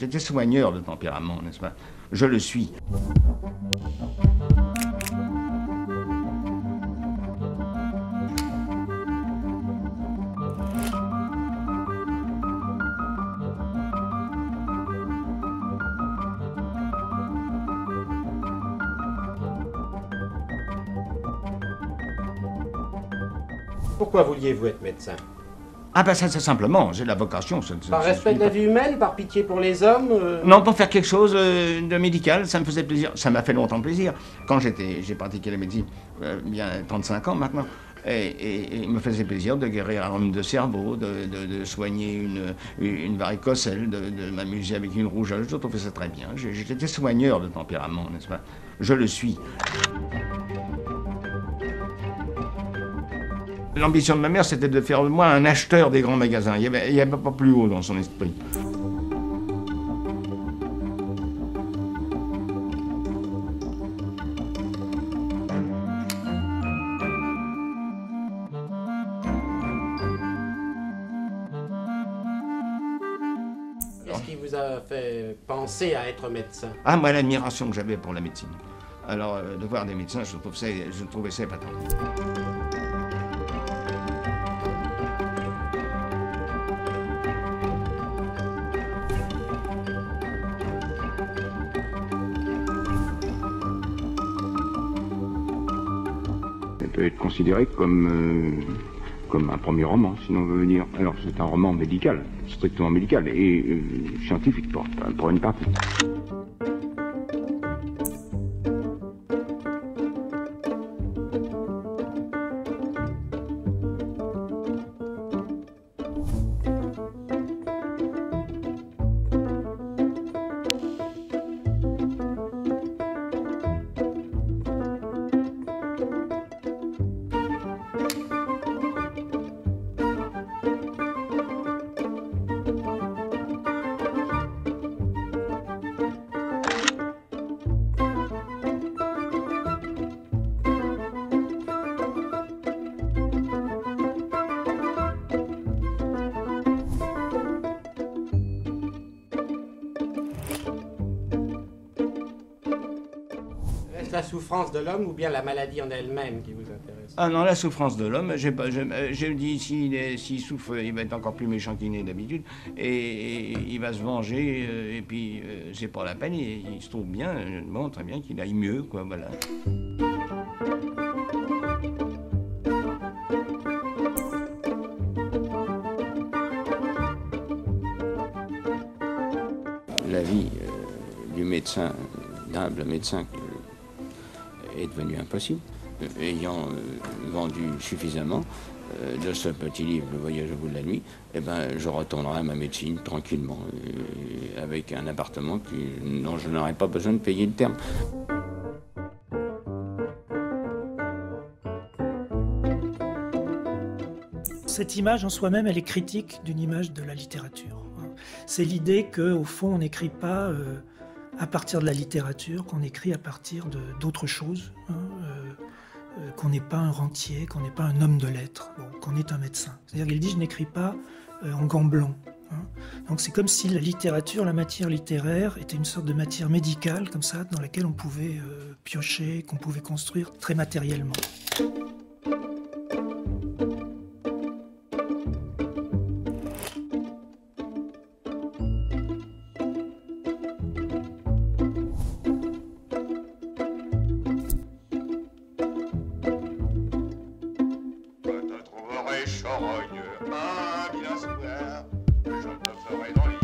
J'étais soigneur de tempérament, n'est-ce pas? Je le suis. Pourquoi vouliez-vous être médecin? Ah ben ça c'est simplement, j'ai la vocation. Par respect de la vie humaine, par pitié pour les hommes Non, pour faire quelque chose de médical, ça me faisait plaisir. Ça m'a fait longtemps plaisir. Quand j'ai pratiqué la médecine, bien 35 ans maintenant, et il me faisait plaisir de guérir un homme de cerveau, de soigner une varicocèle, de m'amuser avec une rougeole. Je trouvais ça très bien. J'étais soigneur de tempérament, n'est-ce pas? Je le suis. L'ambition de ma mère, c'était de faire de moi un acheteur des grands magasins. Il n'y avait pas plus haut dans son esprit. Qu'est-ce qui vous a fait penser à être médecin? Ah, moi, l'admiration que j'avais pour la médecine. Alors, de voir des médecins, je trouvais ça épatant. Ça peut être considéré comme un premier roman, si l'on veut dire. Alors c'est un roman médical, strictement médical, et scientifique pour une partie. Est-ce la souffrance de l'homme ou bien la maladie en elle-même qui vous intéresse? Ah non, la souffrance de l'homme, je dis, s'il souffre, il va être encore plus méchant qu'il n'est d'habitude, et il va se venger, et puis c'est pas la peine, il se trouve bien, bon, très bien, qu'il aille mieux, quoi, voilà. La vie du médecin, d'humble médecin, est devenue impossible. Ayant vendu suffisamment de ce petit livre, Le voyage au bout de la nuit, eh ben, je retournerai à ma médecine tranquillement, avec un appartement dont je n'aurai pas besoin de payer le terme. Cette image en soi-même, elle est critique d'une image de la littérature. C'est l'idée qu'au fond, on n'écrit pas à partir de la littérature, qu'on écrit à partir d'autres choses, qu'on n'est pas un rentier, qu'on n'est pas un homme de lettres, qu'on est un médecin. C'est-à-dire qu'il dit « je n'écris pas en gants blancs ». Donc c'est comme si la littérature, la matière littéraire, était une sorte de matière médicale, comme ça, dans laquelle on pouvait piocher, qu'on pouvait construire très matériellement. Charogne, un vilain soir, je te ferai dans les